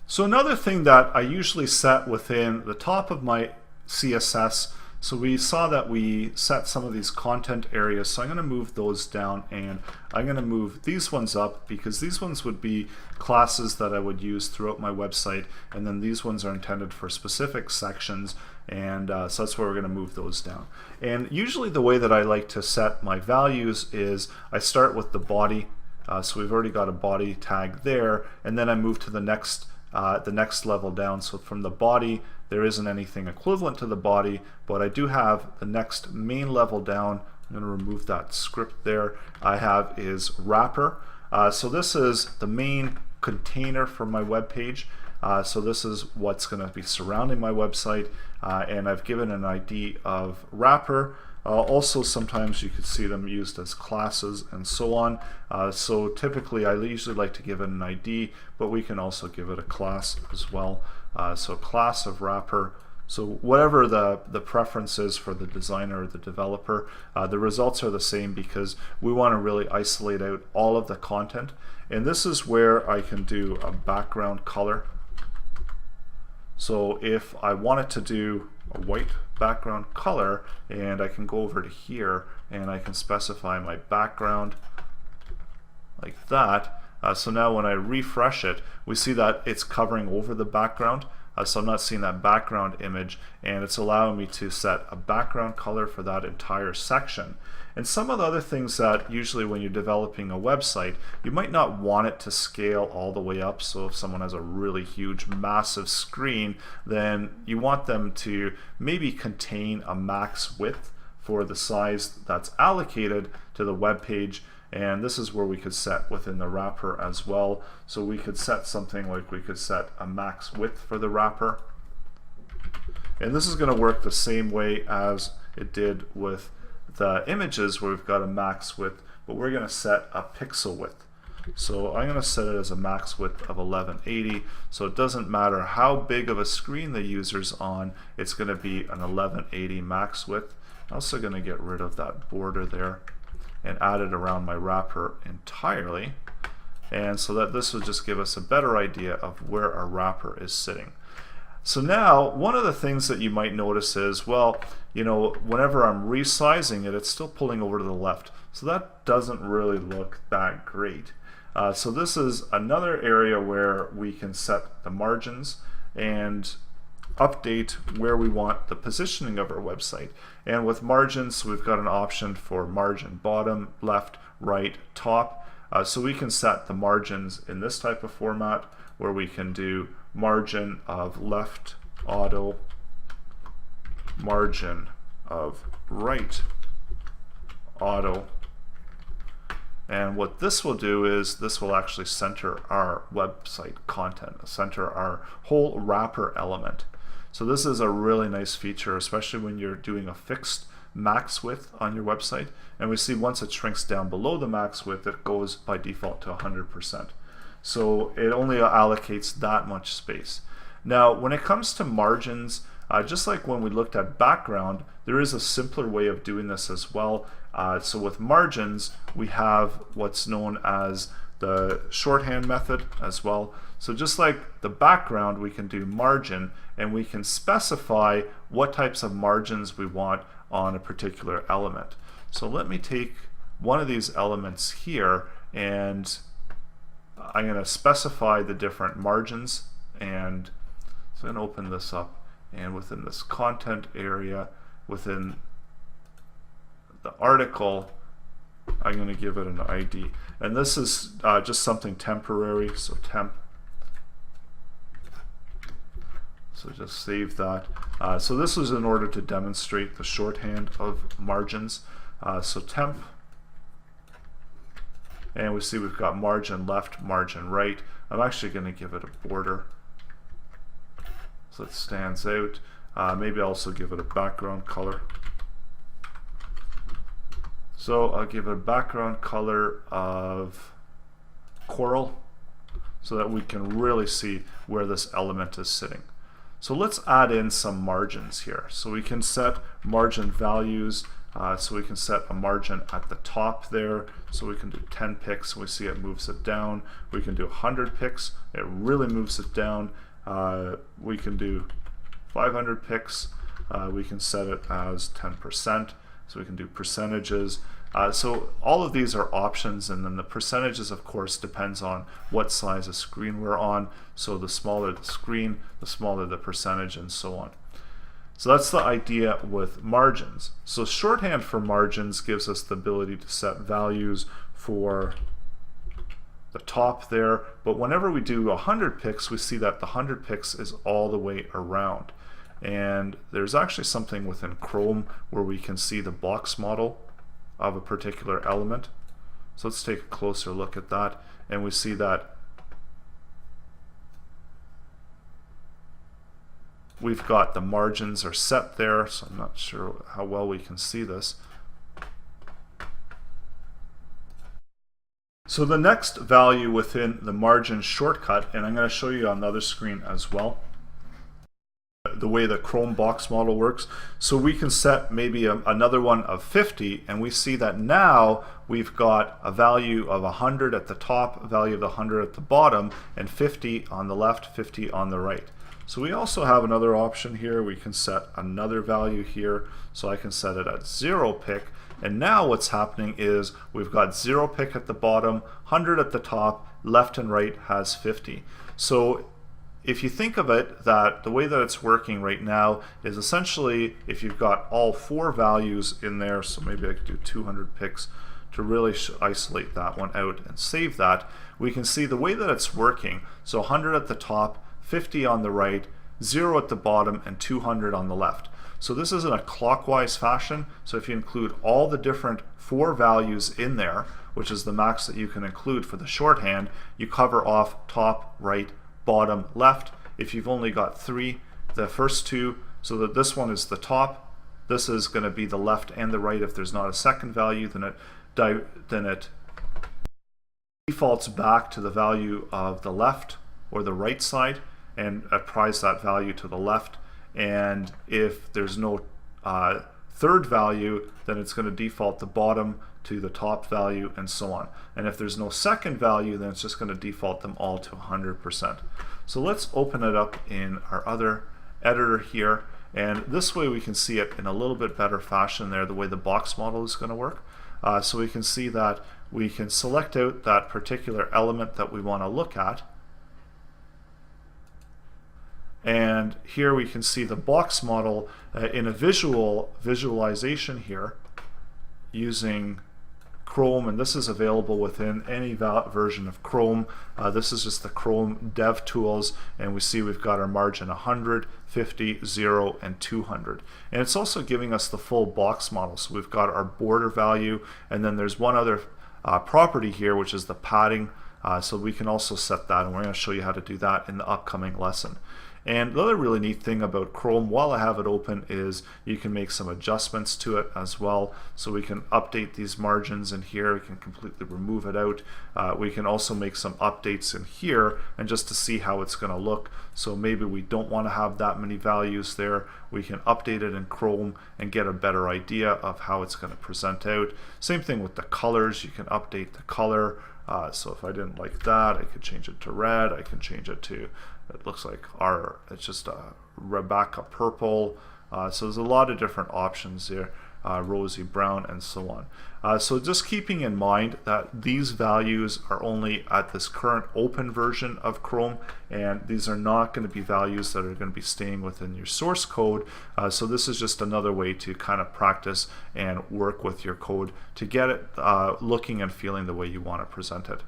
So another thing that I usually set within the top of my CSS, so we saw that we set some of these content areas, so I'm going to move those down and I'm going to move these ones up because these ones would be classes that I would use throughout my website, and then these ones are intended for specific sections, and so that's where we're going to move those down. And usually the way that I like to set my values is I start with the body, so we've already got a body tag there, and then I move to the next level down. So from the body, there isn't anything equivalent to the body, but I do have the next main level down. I'm going to remove that script there. I have is wrapper. So this is the main container for my web page. So this is what's going to be surrounding my website, and I've given an ID of wrapper. Also, sometimes you could see them used as classes and so on. So typically I usually like to give it an ID, but we can also give it a class as well. So class of wrapper. So whatever the preference is for the designer or the developer, the results are the same because we want to really isolate out all of the content. And this is where I can do a background color. So if I wanted to do a white background color, and I can go over to here and I can specify my background like that. So now when I refresh it, we see that it's covering over the background. So I'm not seeing that background image, and it's allowing me to set a background color for that entire section. And some of the other things that usually when you're developing a website, you might not want it to scale all the way up. So if someone has a really huge, massive screen, then you want them to maybe contain a max width for the size that's allocated to the web page. And this is where we could set within the wrapper as well. So we could set something like we could set a max width for the wrapper. And this is going to work the same way as it did with the images where we've got a max width, but we're going to set a pixel width. So I'm going to set it as a max width of 1180. So it doesn't matter how big of a screen the user's on, it's going to be an 1180 max width. I'm also going to get rid of that border there and add it around my wrapper entirely, and so that this will just give us a better idea of where our wrapper is sitting. So now one of the things that you might notice is, well, you know, whenever I'm resizing it, it's still pulling over to the left, so that doesn't really look that great. So this is another area where we can set the margins and update where we want the positioning of our website. And with margins, we've got an option for margin bottom, left, right, top. So we can set the margins in this type of format where we can do margin of left auto, margin of right auto. And what this will do is this will actually center our website content, center our whole wrapper element. So this is a really nice feature, especially when you're doing a fixed max width on your website. And we see once it shrinks down below the max width, it goes by default to 100%. So it only allocates that much space. Now, when it comes to margins, just like when we looked at background, there is a simpler way of doing this as well. So with margins, we have what's known as the shorthand method as well. So just like the background, we can do margin, and we can specify what types of margins we want on a particular element. So let me take one of these elements here, and I'm going to specify the different margins. And so I'm going to open this up, and within this content area, within the article, I'm going to give it an ID. And this is just something temporary, so temp. So just save that. So this was in order to demonstrate the shorthand of margins. So temp, and we see we've got margin left, margin right. I'm actually going to give it a border so it stands out. Maybe I'll also give it a background color. So I'll give it a background color of coral so that we can really see where this element is sitting. So let's add in some margins here. So we can set margin values So we can set a margin at the top there. So we can do 10 pixels. We see it moves it down. We can do 100 pixels. It really moves it down. We can do 500 pixels. We can set it as 10%. So we can do percentages. So all of these are options, and then the percentages, of course, depends on what size of screen we're on. So the smaller the screen, the smaller the percentage, and so on. So that's the idea with margins. So shorthand for margins gives us the ability to set values for the top there, but whenever we do 100 pixels, we see that the 100 pixels is all the way around. And there's actually something within Chrome where we can see the box model of a particular element. So let's take a closer look at that, and we see that we've got the margins are set there, so I'm not sure how well we can see this. So the next value within the margin shortcut, and I'm going to show you on the other screen as well, the way the Chrome box model works. So we can set maybe another one of 50, and we see that now we've got a value of 100 at the top, a value of the 100 at the bottom, and 50 on the left, 50 on the right. So we also have another option here. We can set another value here. So I can set it at 0 pic. And now what's happening is we've got 0 pic at the bottom, 100 at the top, left and right has 50. So if you think of it, that the way that it's working right now is essentially if you've got all 4 values in there, so maybe I could do 200 pics to really isolate that one out and save that, we can see the way that it's working. So 100 at the top, 50 on the right, 0 at the bottom, and 200 on the left. So this is in a clockwise fashion. So if you include all the different 4 values in there, which is the max that you can include for the shorthand, you cover off top, right, bottom, left. If you've only got 3, the first 2, so that this one is the top, this is going to be the left and the right. If there's not a second value, then it defaults back to the value of the left or the right side and applies that value to the left. And if there's no third value, then it's going to default the bottom to the top value, and so on. And if there's no second value, then it's just going to default them all to 100%. So let's open it up in our other editor here, and this way we can see it in a little bit better fashion there, the way the box model is going to work. So we can see that we can select out that particular element that we want to look at, and here we can see the box model in a visualization here using Chrome, and this is available within any version of Chrome. This is just the Chrome Dev Tools, and we see we've got our margin 100, 50, 0, and 200. And it's also giving us the full box model. So we've got our border value, and then there's one other property here, which is the padding. So we can also set that, and we're going to show you how to do that in the upcoming lesson. And the other really neat thing about Chrome, while I have it open, is you can make some adjustments to it as well. So we can update these margins in here. We can completely remove it out. We can also make some updates in here, and just to see how it's going to look. So maybe we don't want to have that many values there. We can update it in Chrome and get a better idea of how it's going to present out. Same thing with the colors. You can update the color. So if I didn't like that, I could change it to red. I can change it to, it looks like it's just a Rebecca purple. So there's a lot of different options here, rosy brown, and so on. So just keeping in mind that these values are only at this current open version of Chrome, and these are not going to be values that are going to be staying within your source code. So this is just another way to kind of practice and work with your code to get it looking and feeling the way you want to present it.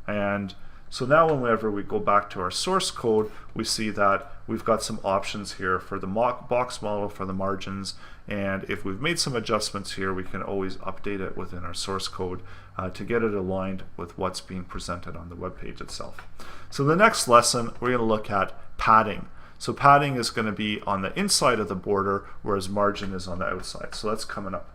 And so now whenever we go back to our source code, we see that we've got some options here for the box model, for the margins, and if we've made some adjustments here, we can always update it within our source code to get it aligned with what's being presented on the web page itself. So the next lesson, we're going to look at padding. So padding is going to be on the inside of the border, whereas margin is on the outside. So that's coming up.